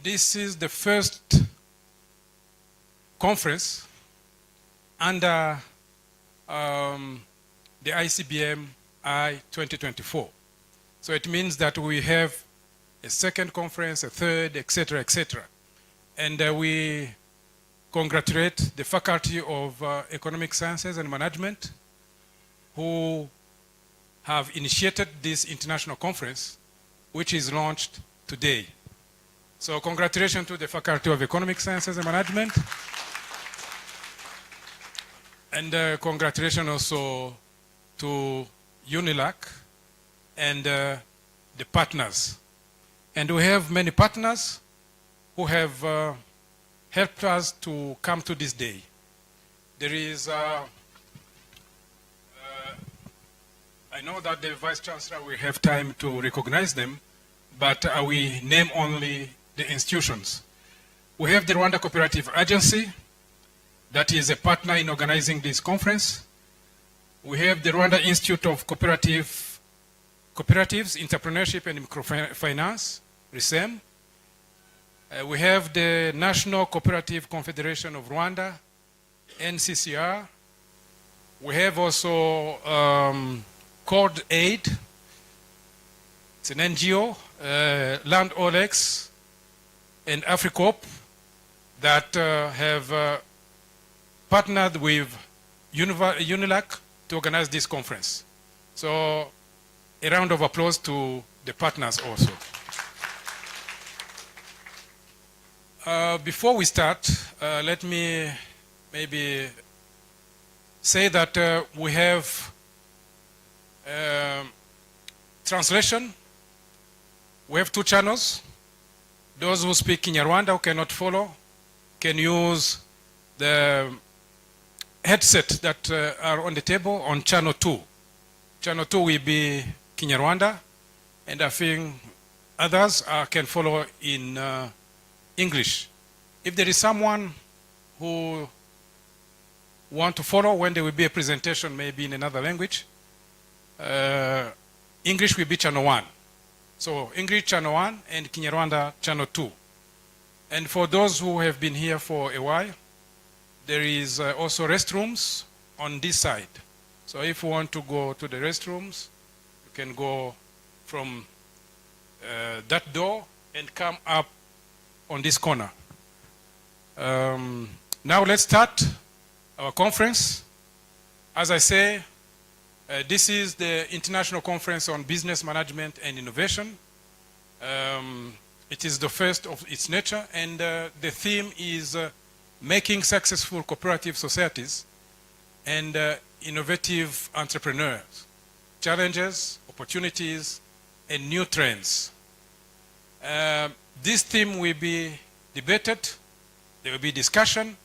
This is the first conference under the ICBMI2024. So it means that we have a second conference, a third, etc., etc. And we congratulate the Faculty of Economic Sciences and Management who have initiated this international conference, which is launched today. So congratulations to the Faculty of Economic Sciences and Management. And congratulations also to UNILAK and the partners. And we have many partners who have helped us to come to this day. There is, I know that the Vice Chancellor will have time to recognize them, but we name only the institutions. We have the Rwanda Cooperative Agency, that is a partner in organizing this conference. We have the Rwanda Institute of Cooperatives, Entrepreneurship and Microfinance, RISEM. We have the National Cooperative Confederation of Rwanda, NCCR. We have also Cord Aid, it's an NGO, Land Olex, and AfriCorp that have partnered with UNILAK to organize this conference. So a round of applause to the partners also. Before we start, let me maybe say that we have translation. We have 2 channels. Those who speak in Rwanda who cannot follow can use the headset that are on the table on channel 2. Channel 2 will be Kinyarwanda, and I think others can follow in English. If there is someone who want to follow when there will be a presentation maybe in another language, English will be channel 1. So English channel 1 and Kinyarwanda channel 2. And for those who have been here for a while, there is also restrooms on this side. So if you want to go to the restrooms, you can go from that door and come up on this corner. Now let's start our conference. As I say, this is the International Conference on Business Management and Innovation. It is the first of its nature, and the theme is making successful cooperative societies and innovative entrepreneurs, challenges, opportunities, and new trends. This theme will be debated, there will be discussion,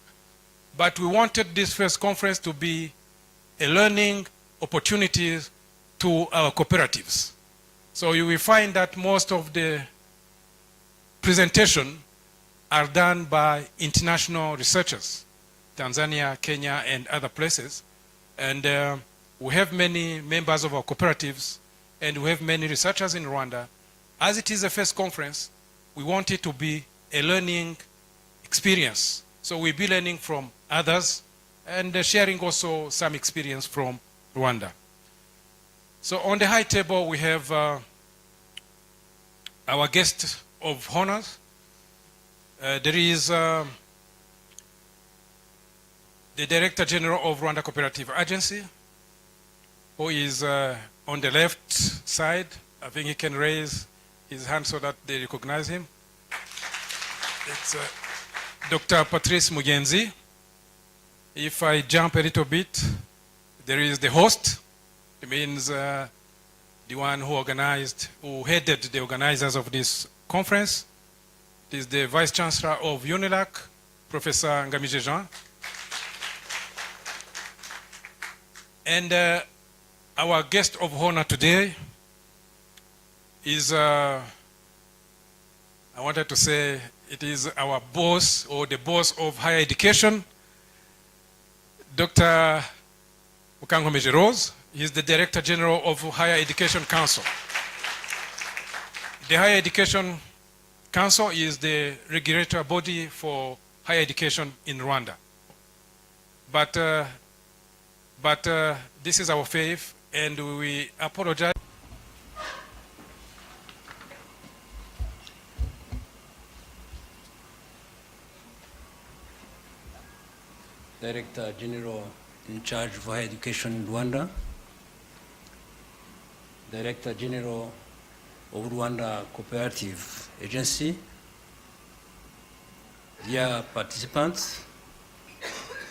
but we wanted this first conference to be a learning opportunity to our cooperatives. So you will find that most of the presentation are done by international researchers, Tanzania, Kenya, and other places. And we have many members of our cooperatives, and we have many researchers in Rwanda. As it is the first conference, we want it to be a learning experience. So we'll be learning from others and sharing also some experience from Rwanda. So on the high table, we have our guest of honor. There is the Director General of Rwanda Cooperative Agency, who is on the left side. I think he can raise his hand so that they recognize him. It's Dr. Patrice Mugenzi. If I jump a little bit, there is the host. It means the one who headed the organizers of this conference. It is the Vice Chancellor of UNILAK, Professor Ngamije Jean. And our guest of honor today is, I wanted to say, it is our boss, or the boss of higher education, Dr. Mukankomeje Rose. He is the Director General of Higher Education Council. The Higher Education Council is the regulatory body for higher education in Rwanda. But this is our faith, and we apologize. Director General in charge of higher education in Rwanda, Director General of Rwanda Cooperative Agency, dear participants,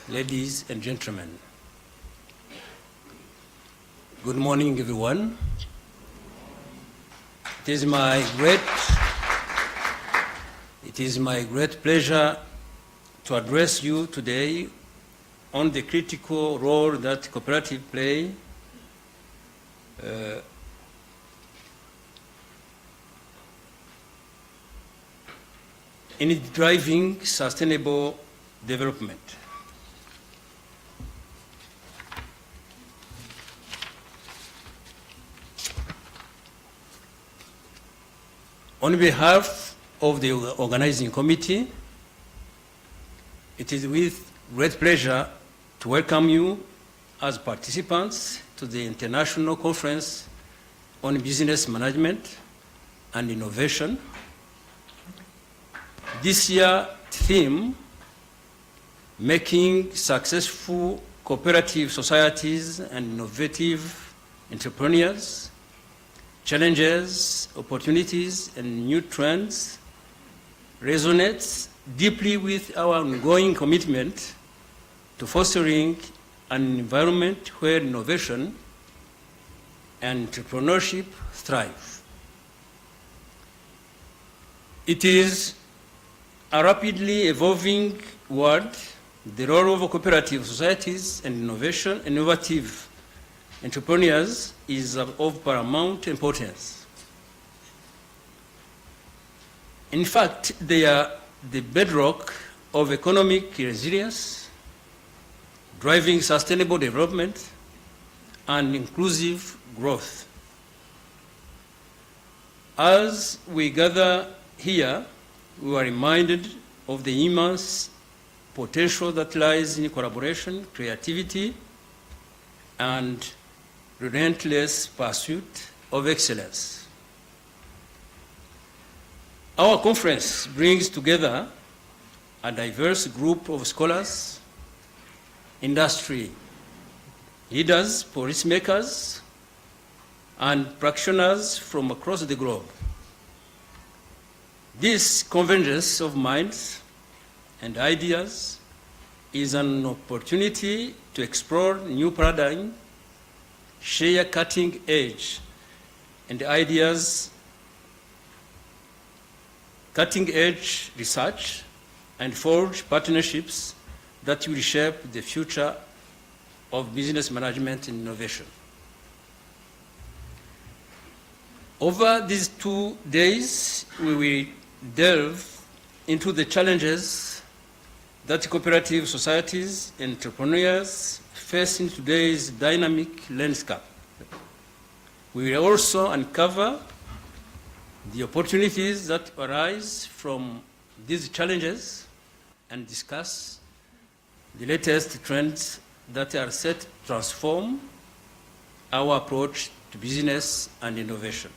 ladies and gentlemen. Good morning, everyone. It is my great pleasure to address you today on the critical role that cooperative play in driving sustainable development. On behalf of the organizing committee, it is with great pleasure to welcome you as participants to the International Conference on Business Management and Innovation. This year's theme, Making Successful Cooperative Societies and Innovative Entrepreneurs, Challenges, Opportunities, and New Trends, resonates deeply with our ongoing commitment to fostering an environment where innovation and entrepreneurship thrive. It is a rapidly evolving world. The role of cooperative societies and innovative entrepreneurs is of paramount importance. In fact, they are the bedrock of economic resilience, driving sustainable development and inclusive growth. As we gather here, we are reminded of the immense potential that lies in collaboration, creativity, and relentless pursuit of excellence. Our conference brings together a diverse group of scholars, industry leaders, policymakers, and practitioners from across the globe. This convergence of minds and ideas is an opportunity to explore new paradigms, share cutting-edge research, and forge partnerships that will shape the future of business management and innovation. Over these 2 days, we will delve into the challenges that cooperative societies and entrepreneurs face in today's dynamic landscape. We will also uncover the opportunities that arise from these challenges and discuss the latest trends that are set to transform our approach to business and innovation.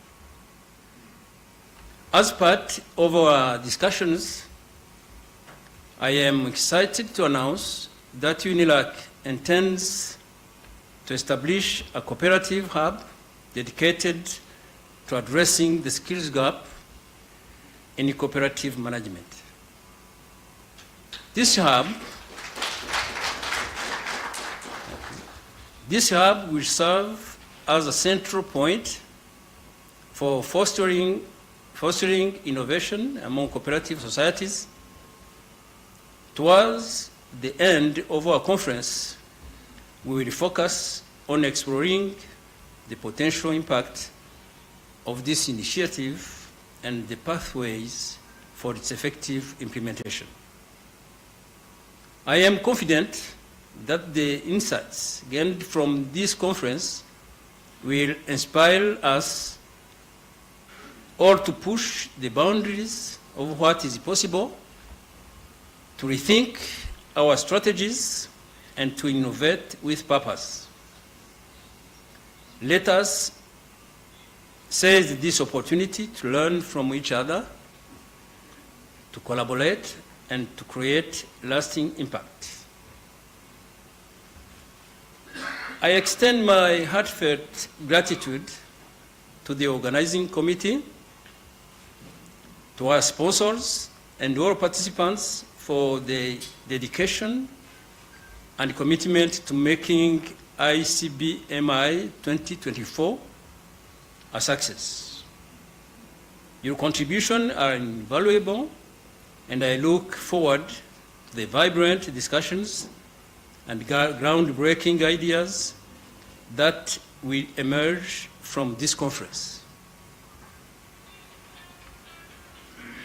As part of our discussions, I am excited to announce that UNILAK intends to establish a cooperative hub dedicated to addressing the skills gap in cooperative management. This hub will serve as a central point for fostering innovation among cooperative societies. Towards the end of our conference, we will focus on exploring the potential impact of this initiative and the pathways for its effective implementation. I am confident that the insights gained from this conference will inspire us all to push the boundaries of what is possible, to rethink our strategies, and to innovate with purpose. Let us seize this opportunity to learn from each other, to collaborate, and to create lasting impact. I extend my heartfelt gratitude to the organizing committee, to our sponsors, and all participants for the dedication and commitment to making ICBMI2024 a success. Your contributions are invaluable, and I look forward to the vibrant discussions and groundbreaking ideas that will emerge from this conference.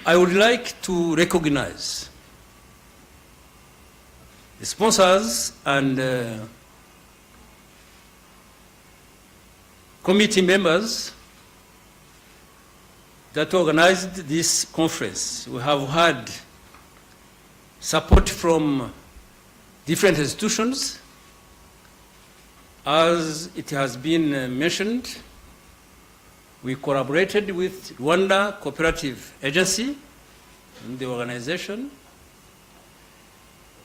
I would like to recognize the sponsors and committee members that organized this conference. We have had support from different institutions. As it has been mentioned, we collaborated with Rwanda Cooperative Agency in the organization.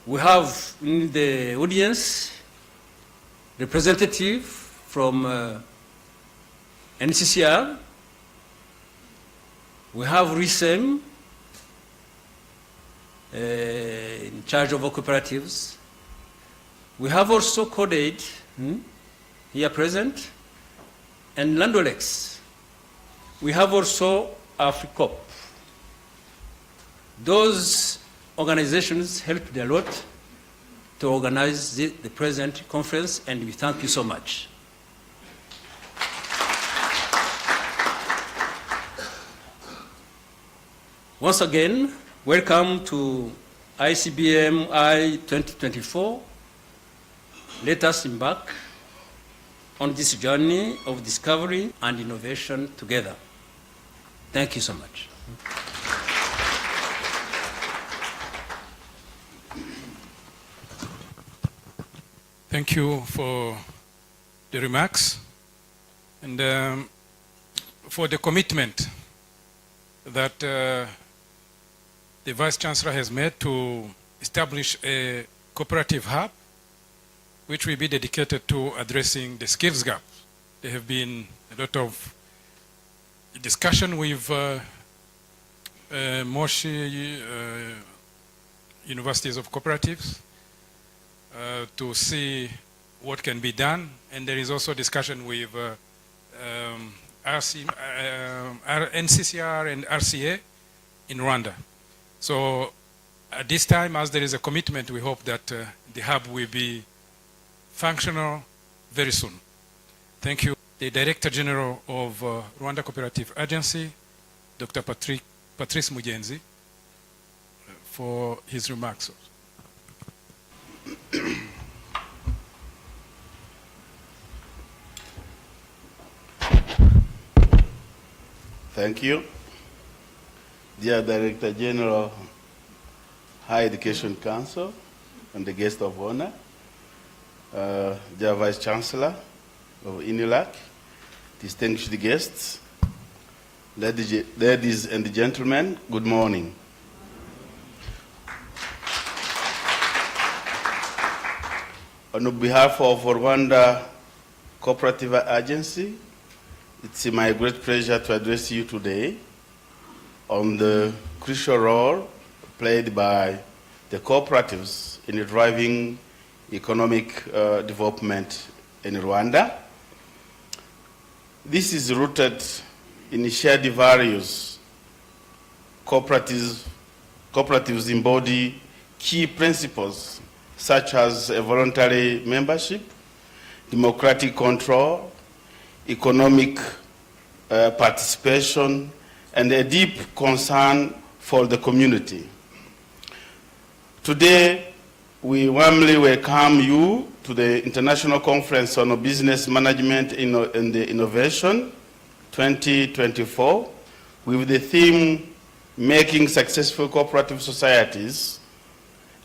We have in the audience representative from NCCR. We have RISEM in charge of cooperatives. We have also CODAID here present, and Landolex. We have also AFRICOP. Those organizations helped a lot to organize the present conference, and we thank you so much. Once again, welcome to ICBMI 2024. Let us embark on this journey of discovery and innovation together. Thank you so much. Thank you for the remarks and for the commitment that the Vice Chancellor has made to establish a cooperative hub which will be dedicated to addressing the skills gap. There have been a lot of discussion with Moshi universities of cooperatives to see what can be done, and there is also discussion with NCCR and RCA in Rwanda. So at this time, as there is a commitment, we hope that the hub will be functional very soon. Thank you. The Director General of Rwanda Cooperative Agency, Dr. Patrice Mugenzi, for his remarks. Thank you. Dear Director General, Higher Education Council, and the guest of honor, dear Vice Chancellor of UNILAK, distinguished guests, ladies and gentlemen, good morning. On behalf of Rwanda Cooperative Agency, it's my great pleasure to address you today on the crucial role played by the cooperatives in driving economic development in Rwanda. This is rooted in shared values. Cooperatives embody key principles such as a voluntary membership, democratic control, economic participation, and a deep concern for the community. Today, we warmly welcome you to the International Conference on Business Management and Innovation 2024 with the theme making successful cooperative societies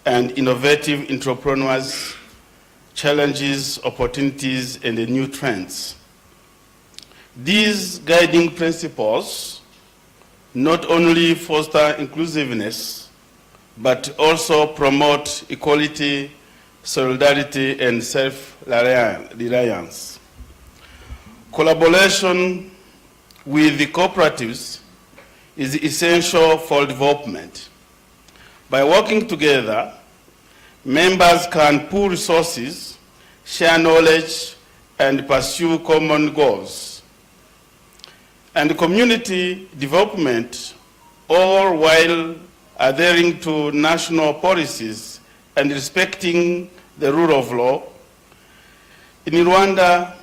and innovative entrepreneurs, challenges, opportunities, and new trends. These guiding principles not only foster inclusiveness, but also promote equality, solidarity, and self-reliance. Collaboration with the cooperatives is essential for development. By working together, members can pool resources, share knowledge, and pursue common goals. And community development, all while adhering to national policies and respecting the rule of law. In Rwanda,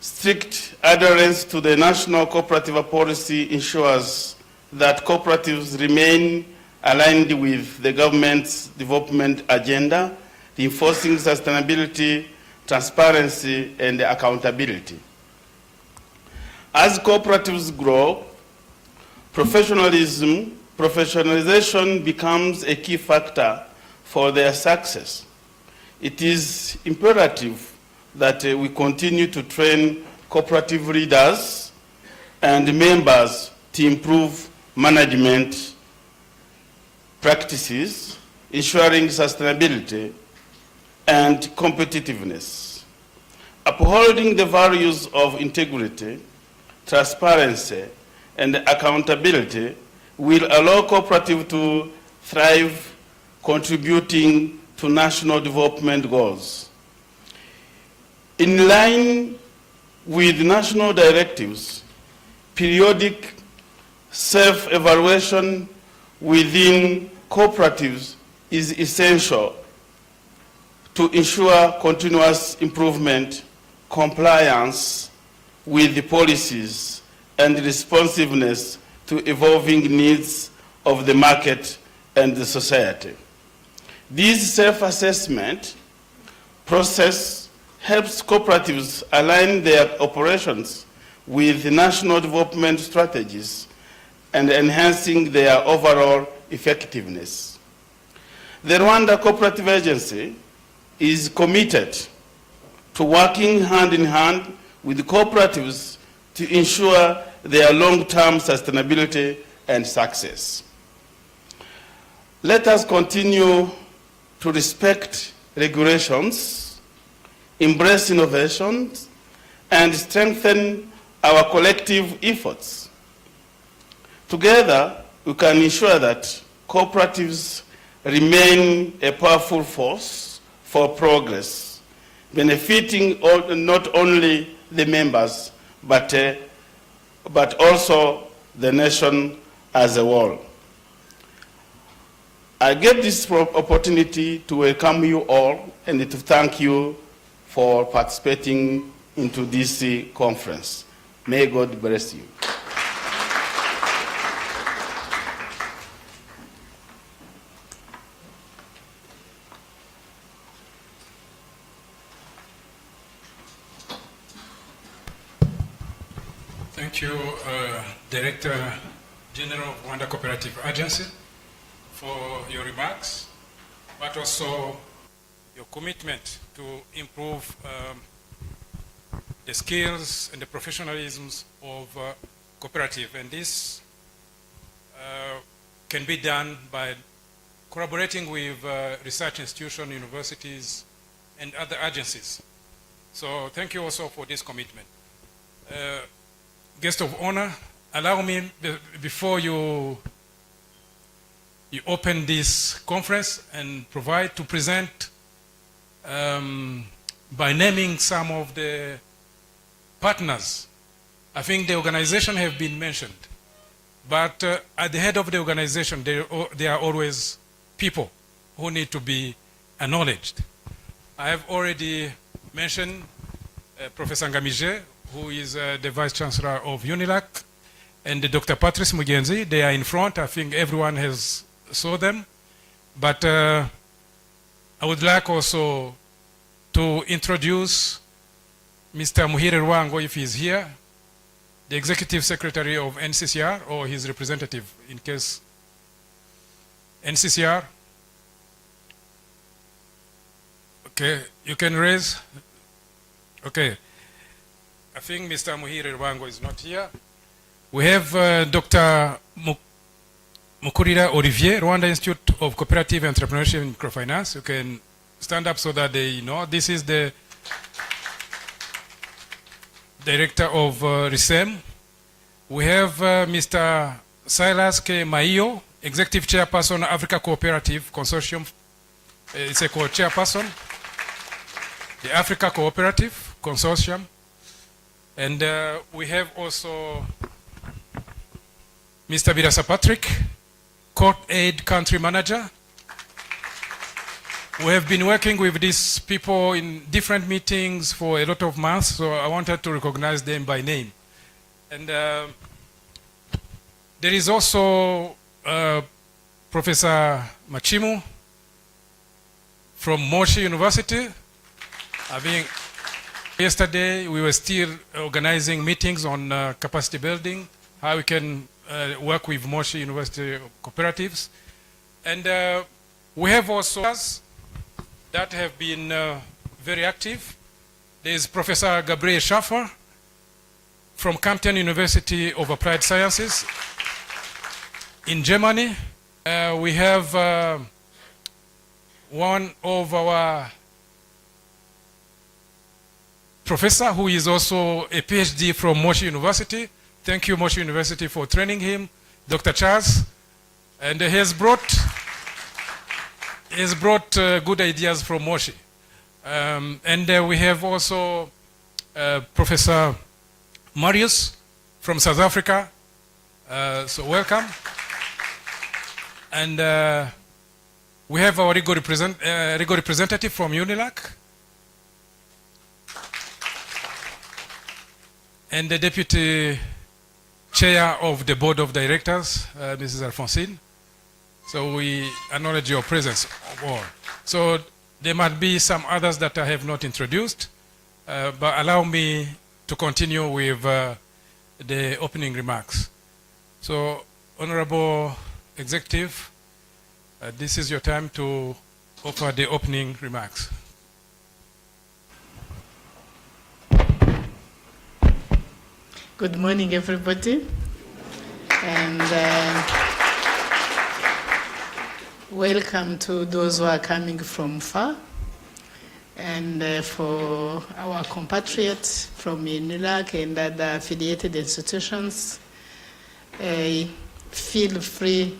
strict adherence to the national cooperative policy ensures that cooperatives remain aligned with the government's development agenda, reinforcing sustainability, transparency, and accountability. As cooperatives grow, professionalization becomes a key factor for their success. It is imperative that we continue to train cooperative leaders and members to improve management practices, ensuring sustainability and competitiveness. Upholding the values of integrity, transparency, and accountability will allow cooperatives to thrive, contributing to national development goals. In line with national directives, periodic self-evaluation within cooperatives is essential to ensure continuous improvement, compliance with the policies, and responsiveness to evolving needs of the market and the society. This self-assessment process helps cooperatives align their operations with national development strategies and enhancing their overall effectiveness. The Rwanda Cooperative Agency is committed to working hand in hand with cooperatives to ensure their long-term sustainability and success. Let us continue to respect regulations, embrace innovations, and strengthen our collective efforts. Together, we can ensure that cooperatives remain a powerful force for progress, benefiting not only the members, but also the nation as a whole. I get this opportunity to welcome you all and to thank you for participating into this conference. May God bless you. Thank you, Director General of Rwanda Cooperative Agency, for your remarks, but also your commitment to improve the skills and the professionalisms of cooperative. And this can be done by collaborating with research institutions, universities, and other agencies. So thank you also for this commitment. Guest of honor, allow me, before you open this conference and present by naming some of the partners. I think the organization have been mentioned, but at the head of the organization, there are always people who need to be acknowledged. I have already mentioned Professor Ngamije, who is the Vice Chancellor of UNILAK, and Dr. Patrice Mugenzi. They are in front. I think everyone has saw them. But I would like also to introduce Mr. Muhire Rwango, if he's here. the Executive Secretary of NCCR or his representative in case NCCR. Okay, you can raise. Okay, I think Mr. Muhire Rwango is not here. We have Dr. Mukurira Olivier, Rwanda Institute of Cooperative Entrepreneurship and Microfinance. You can stand up so that they know. This is the Director of RISEM. We have Mr. Silas K. Maio, Executive Chairperson, Africa Cooperative Consortium. It's a co-chairperson, the Africa Cooperative Consortium. And we have also Mr. Birasa Patrick, Court Aid Country Manager. We have been working with these people in different meetings for a lot of months, so I wanted to recognize them by name. And there is also Professor Machimu from Moshi University. I think yesterday we were still organizing meetings on capacity building, how we can work with Moshi University cooperatives. And we have also that have been very active. There is Professor Gabriel Schaffer from Campton University of Applied Sciences in Germany. We have one of our professor who is also a PhD from Moshi University. Thank you, Moshi University, for training him, Dr. Charles. And he has brought good ideas from Moshi. And we have also Professor Marius from South Africa. So welcome. And we have our legal representative from UNILAK. And the Deputy Chair of the Board of Directors, Mrs. Alphonsine. So we acknowledge your presence. So there might be some others that I have not introduced, but allow me to continue with the opening remarks. So, Honorable Executive, this is your time to offer the opening remarks. Good morning, everybody. And welcome to those who are coming from far. And for our compatriots from UNILAK and other affiliated institutions, feel free,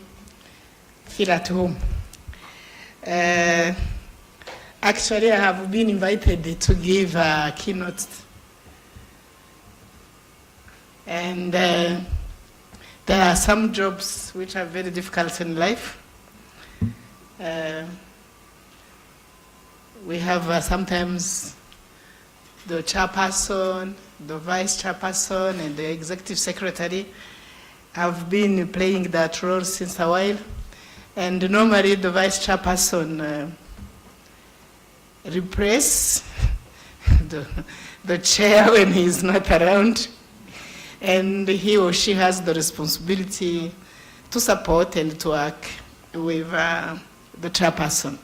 feel at home. Actually, I have been invited to give a keynote. And there are some jobs which are very difficult in life. We have sometimes the chairperson, the vice chairperson, and the executive secretary have been playing that role since a while. And normally the vice chairperson replaces the chair when he is not around. And he or she has the responsibility to support and to work with the chairperson.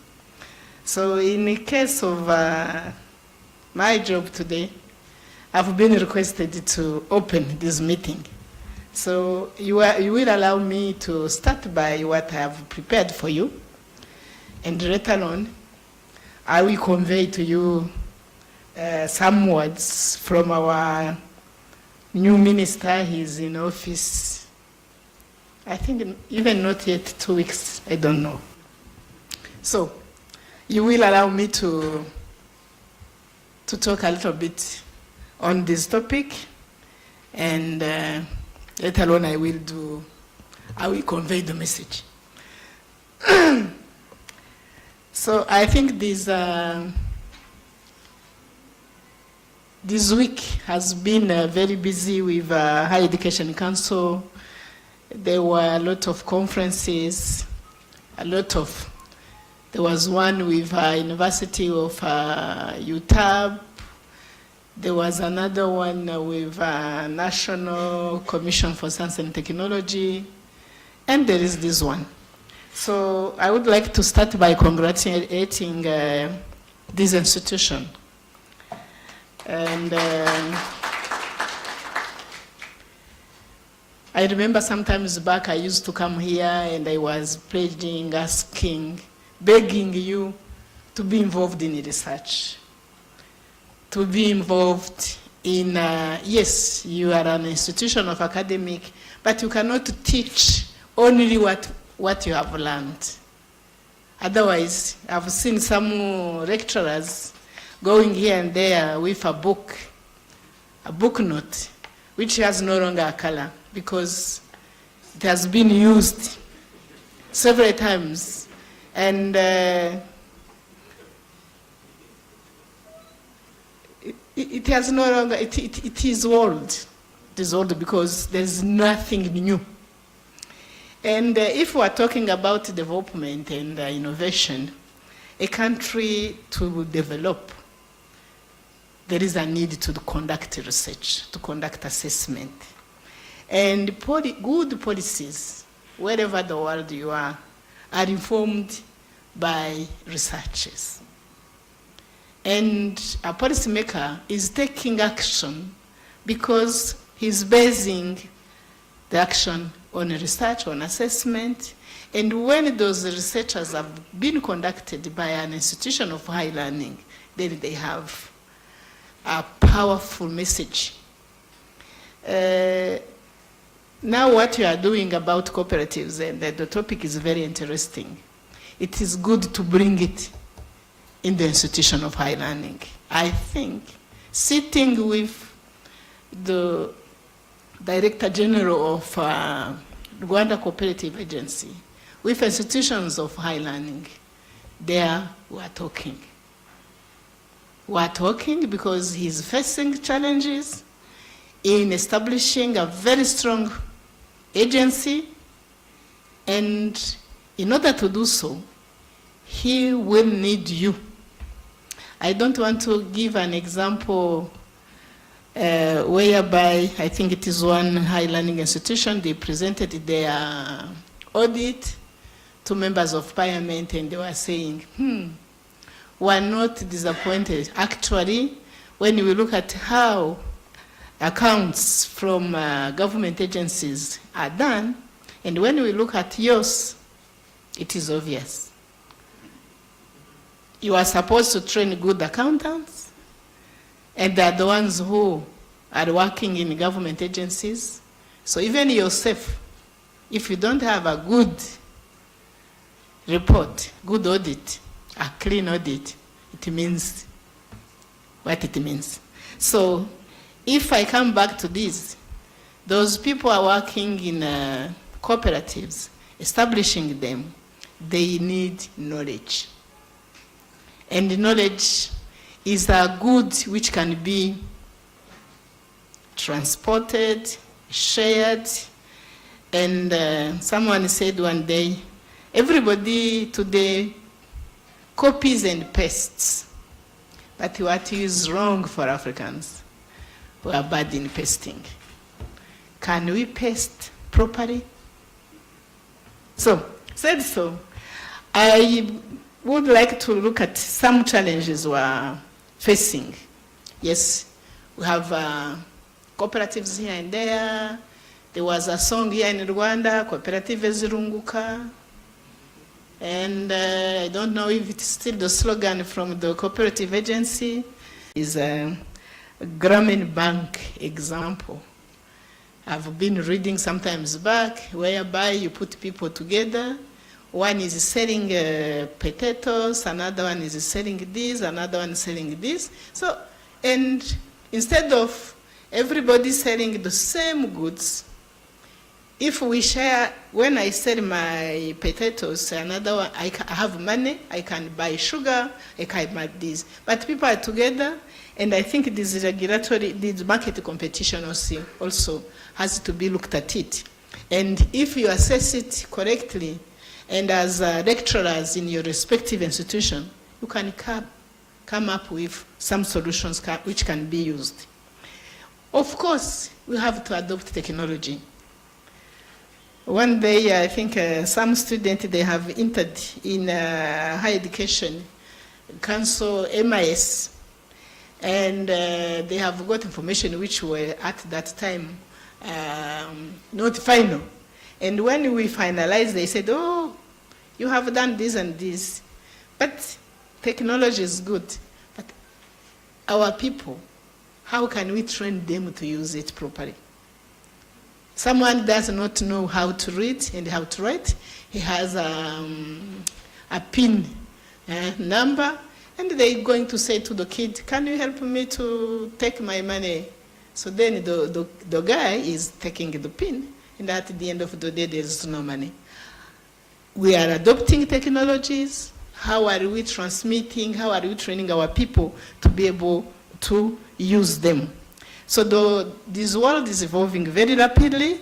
So in the case of my job today, I've been requested to open this meeting. So you will allow me to start by what I have prepared for you. And later on, I will convey to you some words from our new minister. He's in office, I think even not yet 2 weeks, I don't know. So you will allow me to talk a little bit on this topic, and later on I will convey the message. So I think this week has been very busy with Higher Education Council. There were a lot of conferences, there was one with University of UTAB, There was another one with National Commission for Science and Technology, and there is this one. So I would like to start by congratulating this institution. And I remember sometimes back I used to come here and I was pledging, asking, begging you to be involved in research, to be involved in, yes, you are an institution of academic, but you cannot teach only what you have learned. Otherwise, I've seen some lecturers going here and there with a book note, which has no longer a color because it has been used several times. And it has no longer, it is old. It is old because there's nothing new. And if we are talking about development and innovation, a country to develop, there is a need to conduct research, to conduct assessment. And good policies, wherever the world you are informed by researchers. And a policymaker is taking action because he's basing the action on research, on assessment. And when those researchers have been conducted by an institution of high learning, then they have a powerful message. Now what you are doing about cooperatives, and the topic is very interesting. It is good to bring it in the institution of high learning. I think sitting with the Director General of Rwanda Cooperative Agency, with institutions of high learning, there we are talking. We are talking because he's facing challenges in establishing a very strong agency, and in order to do so, he will need you. I don't want to give an example whereby I think it is one high learning institution, they presented their audit to members of parliament and they were saying, we're not disappointed. Actually, when we look at how accounts from government agencies are done, and when we look at yours, it is obvious. You are supposed to train good accountants, and they are the ones who are working in government agencies. So even yourself, if you don't have a good report, good audit, a clean audit, it means what it means. So if I come back to this, those people are working in cooperatives, establishing them, they need knowledge. And the knowledge is a good which can be transported, shared, and someone said one day, everybody today copies and pastes, but what is wrong for Africans? We are bad in pasting. Can we paste properly? So, said so, I would like to look at some challenges we are facing. Yes, we have cooperatives here and there. There was a song here in Rwanda, Cooperative Zirunguka. And I don't know if it's still the slogan from the cooperative agency. Is a Grameen Bank example. I've been reading sometimes back, whereby you put people together. One is selling potatoes, another one is selling this, another one is selling this. So, and instead of everybody selling the same goods, if we share, when I sell my potatoes, another one, I have money, I can buy sugar, I can buy this. But people are together, and I think this regulatory, this market competition also has to be looked at it. And if you assess it correctly, and as lecturers in your respective institution, you can come come up with some solutions which can be used. Of course, we have to adopt technology. One day, I think some students, they have entered in higher education council, MIS, and they have got information which were at that time not final. And when we finalized, they said, oh, you have done this and this. But technology is good. But our people, how can we train them to use it properly? Someone does not know how to read and how to write. He has a PIN number, and they're going to say to the kid, can you help me to take my money? So then the guy is taking the PIN, and at the end of the day, there's no money. We are adopting technologies. How are we transmitting? How are we training our people to be able to use them? So this world is evolving very rapidly,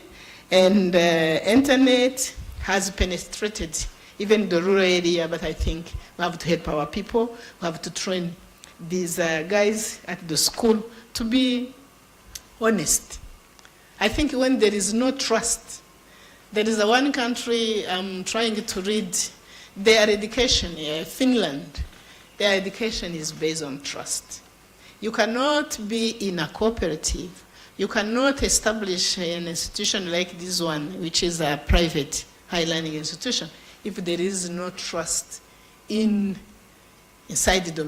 and internet has penetrated even the rural area, but I think we have to help our people. We have to train these guys at the school to be honest. I think when there is no trust, there is one country I'm trying to read their education, Finland. Their education is based on trust. You cannot be in a cooperative. You cannot establish an institution like this one, which is a private higher learning institution, if there is no trust inside the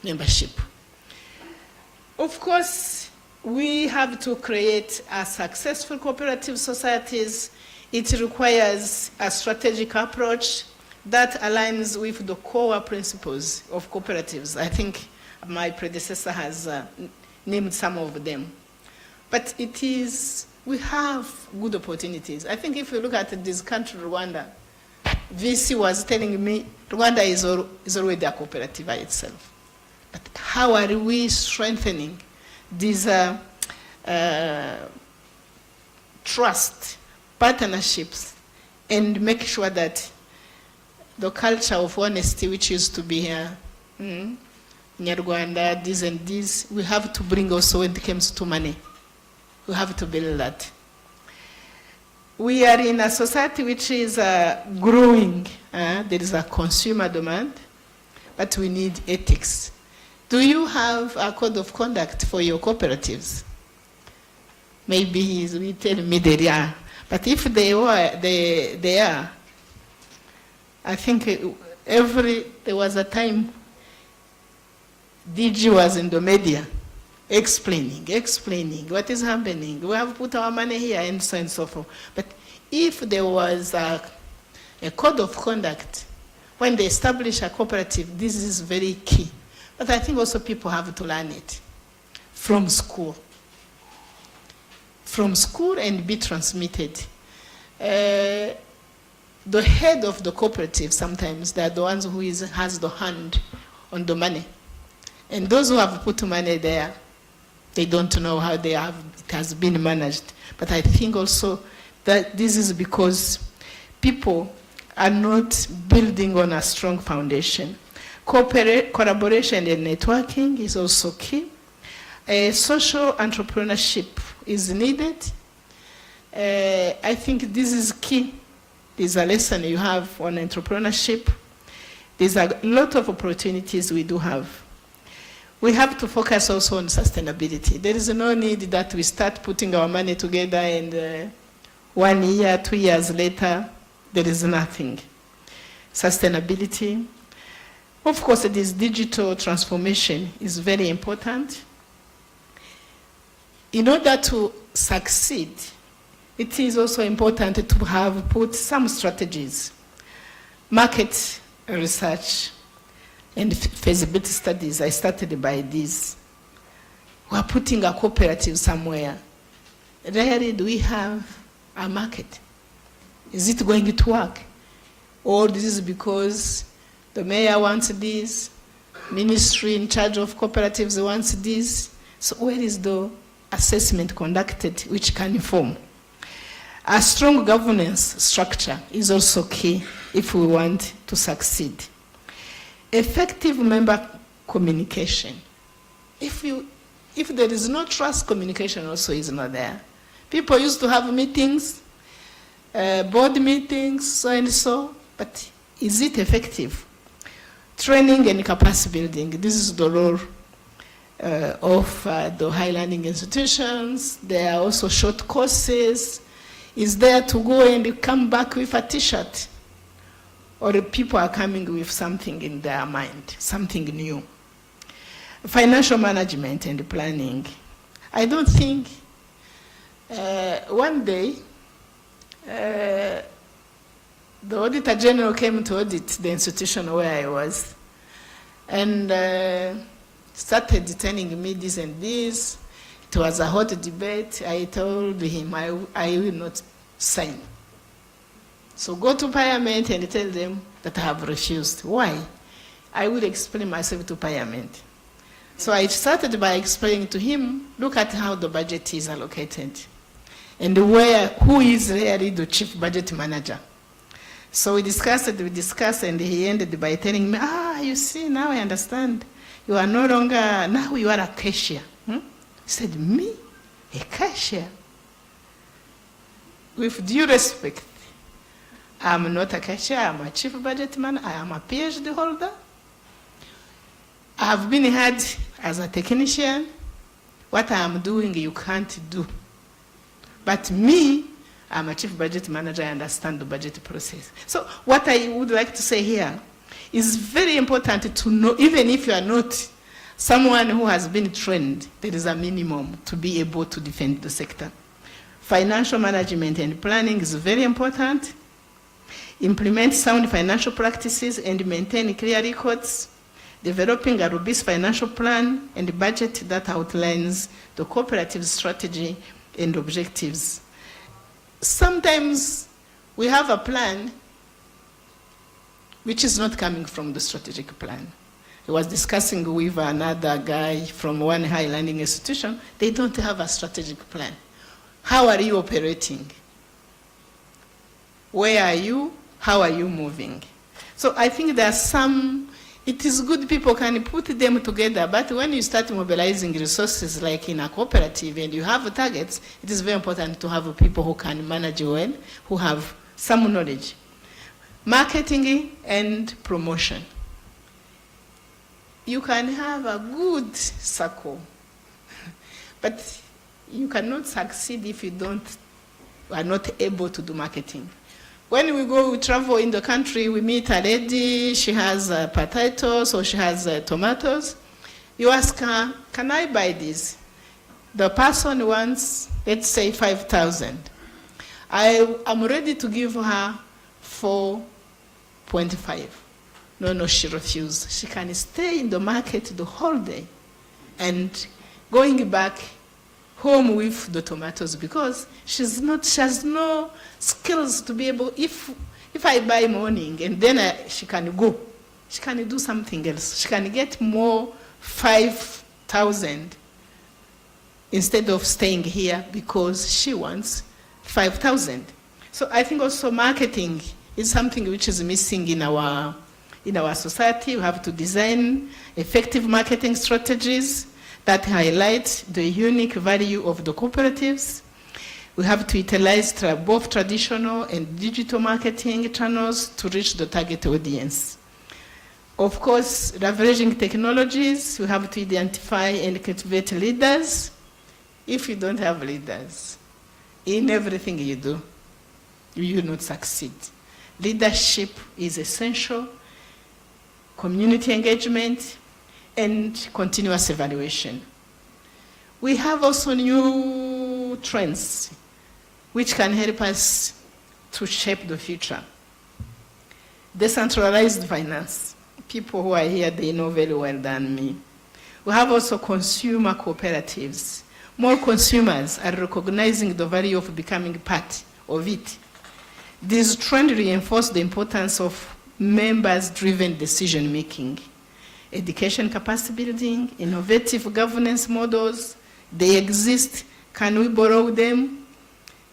membership. Of course, we have to create a successful cooperative societies. It requires a strategic approach that aligns with the core principles of cooperatives. I think my predecessor has named some of them. But we have good opportunities. I think if you look at this country, Rwanda, VC was telling me Rwanda is already a cooperative by itself. But how are we strengthening these trust, partnerships, and make sure that the culture of honesty which used to be here, Nyarwanda, this and this, we have to bring also when it comes to money. We have to build that. We are in a society which is growing. There is a consumer demand, but we need ethics. Do you have a code of conduct for your cooperatives? Maybe he will tell me they are. But if they are, I think there was a time DG was in the media explaining what is happening. We have put our money here and so on and so forth. But if there was a code of conduct, when they establish a cooperative, this is very key. But I think also people have to learn it from school. From school and be transmitted. The head of the cooperative, sometimes, they are the ones who has the hand on the money. And those who have put money there, they don't know how it has been managed. But I think also that this is because people are not building on a strong foundation. Collaboration and networking is also key. Social entrepreneurship is needed. I think this is key. There's a lesson you have on entrepreneurship. There's a lot of opportunities we do have. We have to focus also on sustainability. There is no need that we start putting our money together and 1 year, 2 years later, there is nothing. Sustainability. Of course, this digital transformation is very important. In order to succeed, it is also important to have put some strategies, market research, and feasibility studies. I started by this. We are putting a cooperative somewhere. Rarely do we have a market. Is it going to work? Or this is because the mayor wants this, ministry in charge of cooperatives wants this. So where is the assessment conducted which can inform? A strong governance structure is also key if we want to succeed. Effective member communication. If there is no trust, communication also is not there. People used to have meetings, board meetings, so and so, but is it effective? Training and capacity building, this is the role of the high learning institutions. There are also short courses. Is there to go and come back with a t-shirt? Or the people are coming with something in their mind, something new. Financial management and planning. I don't think one day the Auditor General came to audit the institution where I was and started telling me this and this. It was a hot debate. I told him I will not sign. So go to Parliament and tell them that I have refused. Why? I will explain myself to Parliament. So I started by explaining to him, look at how the budget is allocated and who is really the chief budget manager. So we discussed, and he ended by telling me, you see, now I understand. You are no longer, now you are a cashier. He said, me? A cashier? With due respect, I am not a cashier, I am a chief budget man, I am a PhD holder. I have been hired as a technician. What I am doing, you can't do. But me, I'm a chief budget manager, I understand the budget process. So what I would like to say here is very important to know, even if you are not someone who has been trained, there is a minimum to be able to defend the sector. Financial management and planning is very important. Implement sound financial practices and maintain clear records. Developing a robust financial plan and budget that outlines the cooperative strategy and objectives. Sometimes we have a plan which is not coming from the strategic plan. I was discussing with another guy from one high learning institution. They don't have a strategic plan. How are you operating? Where are you? How are you moving? So I think there are some, it is good people can put them together, but when you start mobilizing resources like in a cooperative and you have targets, it is very important to have people who can manage well, who have some knowledge. Marketing and promotion. You can have a good circle, but you cannot succeed if you are not able to do marketing. When we travel in the country, we meet a lady, she has potatoes or she has tomatoes. You ask her, can I buy this? The person wants, let's say, 5,000. I am ready to give her 4.5. No, she refused. She can stay in the market the whole day and going back home with the tomatoes because she has no skills to be able, if I buy morning and then she can go, she can do something else. She can get more 5,000 instead of staying here because she wants 5,000. So I think also marketing is something which is missing in our society. We have to design effective marketing strategies that highlight the unique value of the cooperatives. We have to utilize both traditional and digital marketing channels to reach the target audience. Of course, leveraging technologies, we have to identify and cultivate leaders. If you don't have leaders, in everything you do, you will not succeed. Leadership is essential, community engagement, and continuous evaluation. We have also new trends which can help us to shape the future. Decentralized finance. People who are here, they know very well than me. We have also consumer cooperatives. More consumers are recognizing the value of becoming part of it. This trend reinforces the importance of members-driven decision-making. Education capacity building, innovative governance models, they exist. Can we borrow them?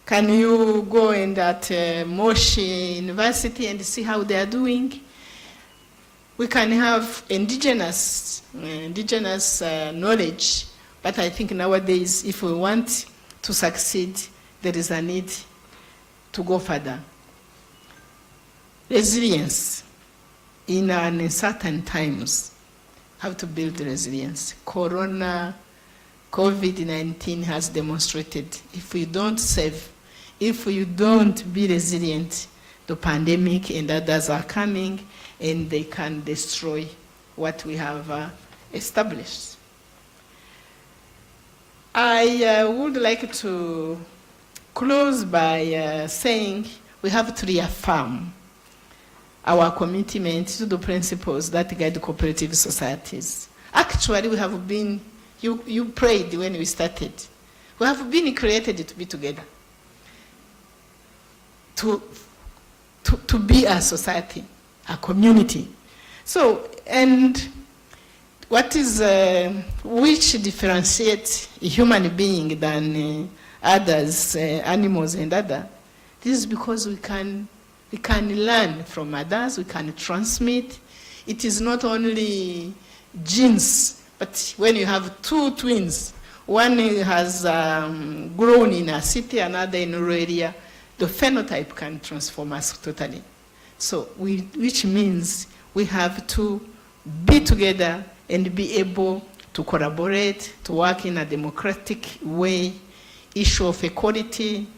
Can you go in that Moshi University and see how they are doing? We can have indigenous knowledge, but I think nowadays, if we want to succeed, there is a need to go further. Resilience. In uncertain times, have to build resilience. COVID-19 has demonstrated if we don't save, if you don't be resilient, the pandemic and others are coming and they can destroy what we have established. I would like to close by saying we have to reaffirm our commitment to the principles that guide cooperative societies. Actually, we have been, you prayed when we started, we have been created to be together, to be a society, a community. So, and what is, which differentiates a human being than others, animals and other, this is because we can learn from others, we can transmit. It is not only genes, but when you have two twins, one has grown in a city, another in a rural area, the phenotype can transform us totally. So, which means we have to be together and be able to collaborate, to work in a democratic way, issue of equality.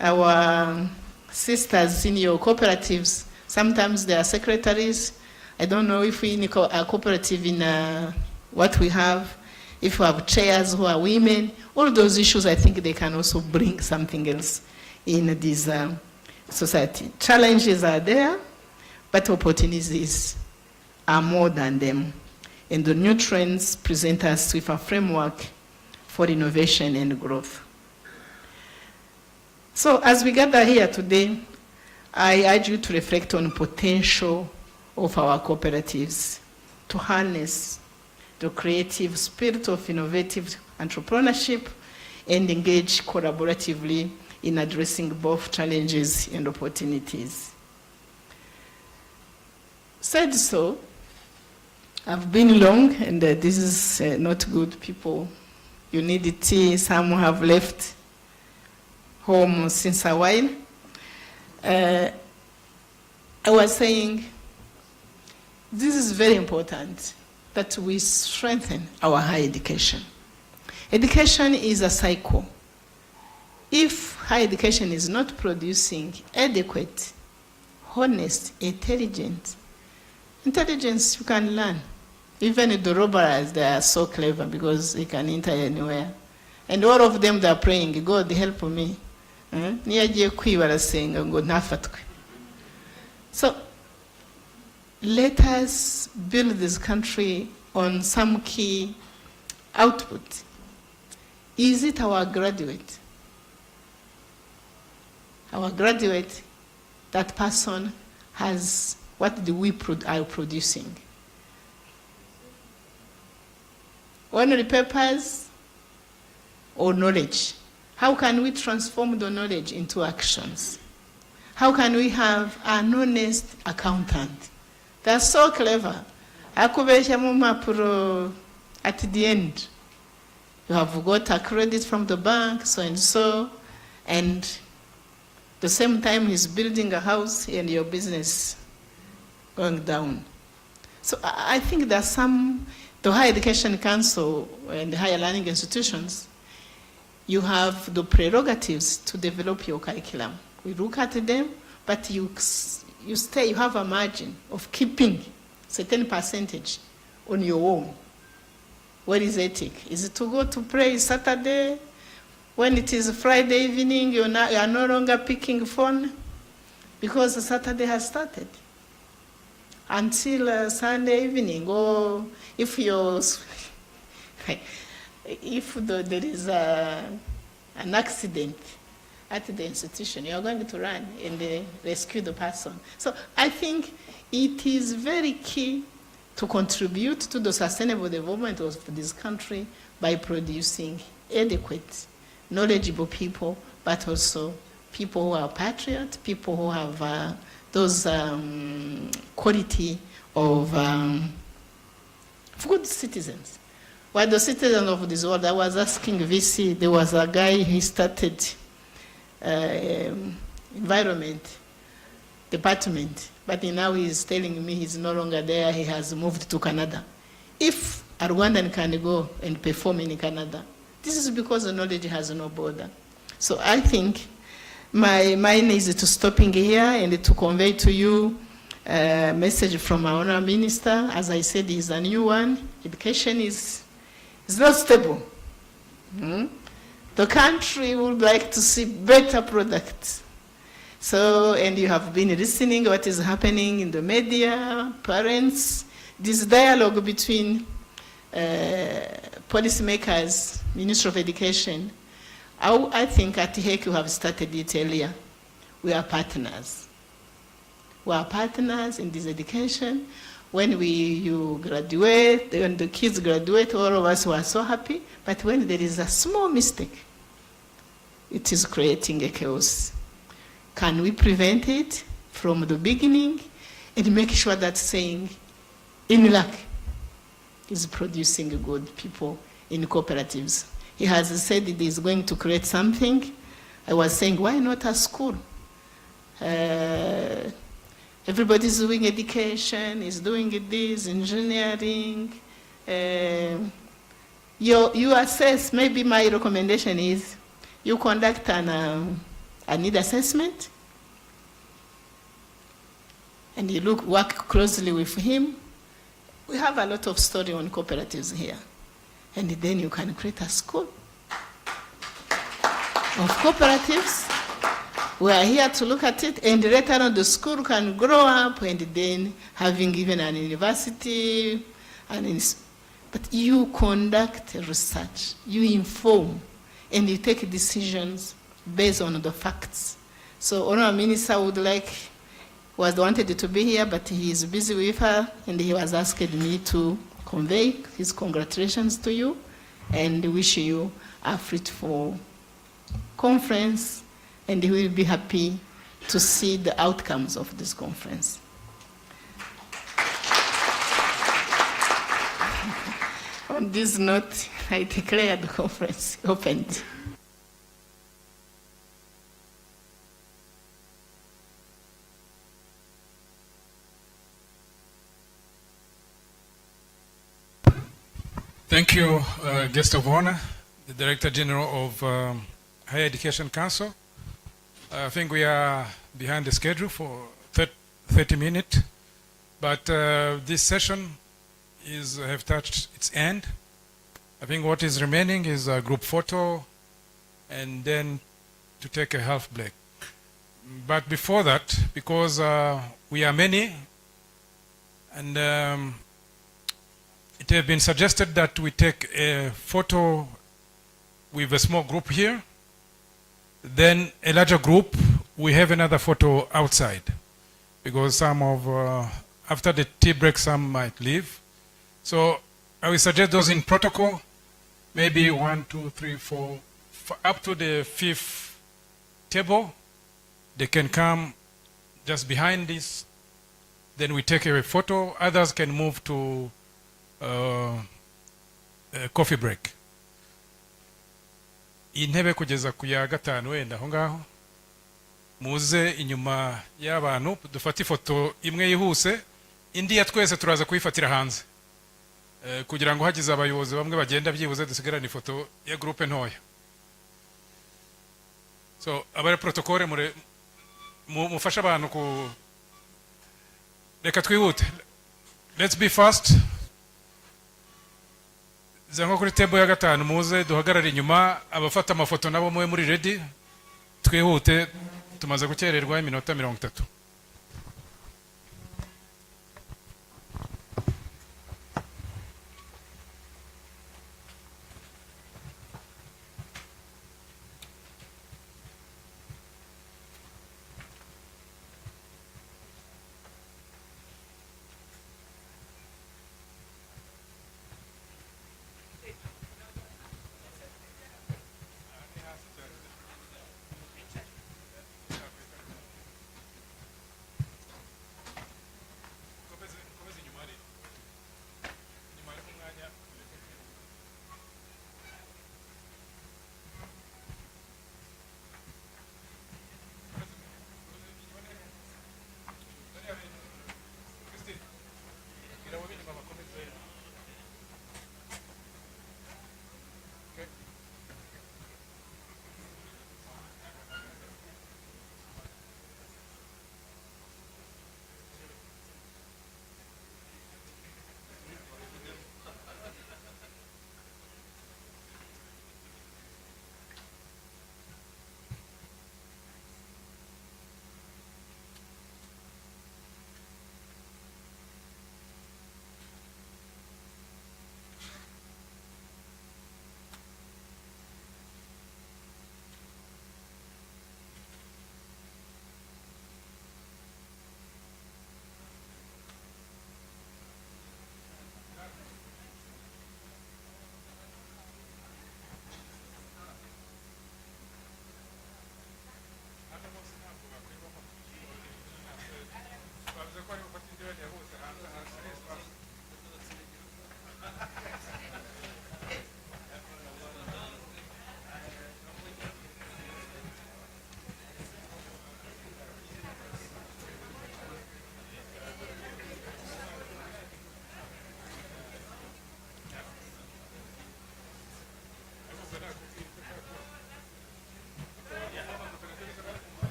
Our sisters in your cooperatives, sometimes they are secretaries. I don't know if we in a cooperative in what we have, if we have chairs who are women, all those issues, I think they can also bring something else in this society. Challenges are there, but opportunities are more than them. And the new trends present us with a framework for innovation and growth. So as we gather here today, I urge you to reflect on the potential of our cooperatives to harness the creative spirit of innovative entrepreneurship and engage collaboratively in addressing both challenges and opportunities. Said so, I've been long, and this is not good. People, you need tea, some have left home since a while. I was saying, this is very important that we strengthen our higher education. Education is a cycle. If higher education is not producing adequate, honest, intelligence you can learn. Even the robbers, they are so clever because they can enter anywhere. And all of them, they are praying, God, help me. So, let us build this country on some key output. Is it our graduate? Our graduate, that person has, what do we are producing? Only papers or knowledge? How can we transform the knowledge into actions? How can we have an honest accountant? They're so clever. At the end, you have got a credit from the bank, so and so, and the same time he's building a house and your business going down. So I think that the Higher Education Council and the higher learning institutions, you have the prerogatives to develop your curriculum. We look at them, but you have a margin of keeping certain percentage on your own. What is ethic? Is it to go to pray Saturday? When it is Friday evening, you are no longer picking phone because Saturday has started. Until Sunday evening, or if there is an accident at the institution, you are going to run and rescue the person. So I think it is very key to contribute to the sustainable development of this country by producing adequate, knowledgeable people, but also people who are patriots, people who have those quality of good citizens. While the citizens of this world, I was asking VC, there was a guy, he started environment department, but now he's telling me he's no longer there, he has moved to Canada. If a Rwandan can go and perform in Canada, this is because the knowledge has no border. So I think my mind is to stopping here and to convey to you a message from our Honourable Minister. As I said, is a new one. Education is not stable. The country would like to see better products. So, and you have been listening what is happening in the media, parents, this dialogue between policymakers, Ministry of Education. I think at HEC you have started it earlier. We are partners. We are partners in this education. When you graduate, when the kids graduate, all of us were so happy. But when there is a small mistake, it is creating a chaos. Can we prevent it from the beginning and make sure that saying UNILAK is producing good people in cooperatives? He has said it is going to create something. I was saying, why not a school? Everybody's doing education, is doing this, engineering. You assess, maybe my recommendation is you conduct a need assessment and you work closely with him. We have a lot of story on cooperatives here. And then you can create a school of cooperatives. We are here to look at it, and later on the school can grow up and then having even an university. But you conduct research, you inform, and you take decisions based on the facts. So Honourable Minister wanted to be here, but he is busy with her, and he was asking me to convey his congratulations to you and wish you a fruitful conference, and he will be happy to see the outcomes of this conference. On this note, I declare the conference opened. Thank you, guest of honor, the Director General of Higher Education Council. I think we are behind the schedule for 30 minutes, but this session have touched its end. I think what is remaining is a group photo and then to take a half break. But before that, because we are many, and it has been suggested that we take a photo with a small group here, then a larger group, we have another photo outside, because after the tea break, some might leave. So I will suggest those in protocol, maybe 1, 2, 3, 4, up to the 5th table. They can come just behind this. Then we take a photo. Others can move to a coffee break. Intebe kugeza ku ya gatanu wenda aho ngaho muze inyuma y'abantu dufata ifoto imwe yihuse, indi ya twese turaza kuyifatira hanze kugira ngo hagize abayobozi bamwe bagenda byibuze dusigarane ifoto ya groupe ntoya. So abari protocole mufasha abantu ku reka twihute. Let's be fast. Zango kuri table ya gatanu muze duhagarara inyuma, abafata amafoto nabo mwe muri ready, twihute tumaze gukererwa iminota 30.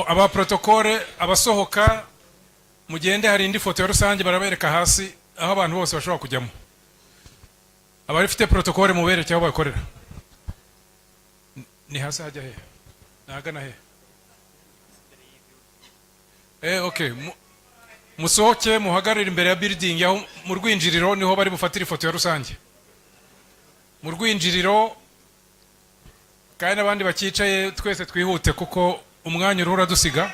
aba protokole abasohoka mugende hari indi foto ya rusange barabereka hasi aho abantu bose bashobora kujyamo abari fite protokole mubereke aho bakorera ni hasi hajya he nagana he okay musohoke muhagarire imbere ya building aho mu rwinjiriro niho bari bufatira ifoto ya rusange mu rwinjiriro kandi n'abandi bakicaye twese twihute kuko umwanya urura dusiga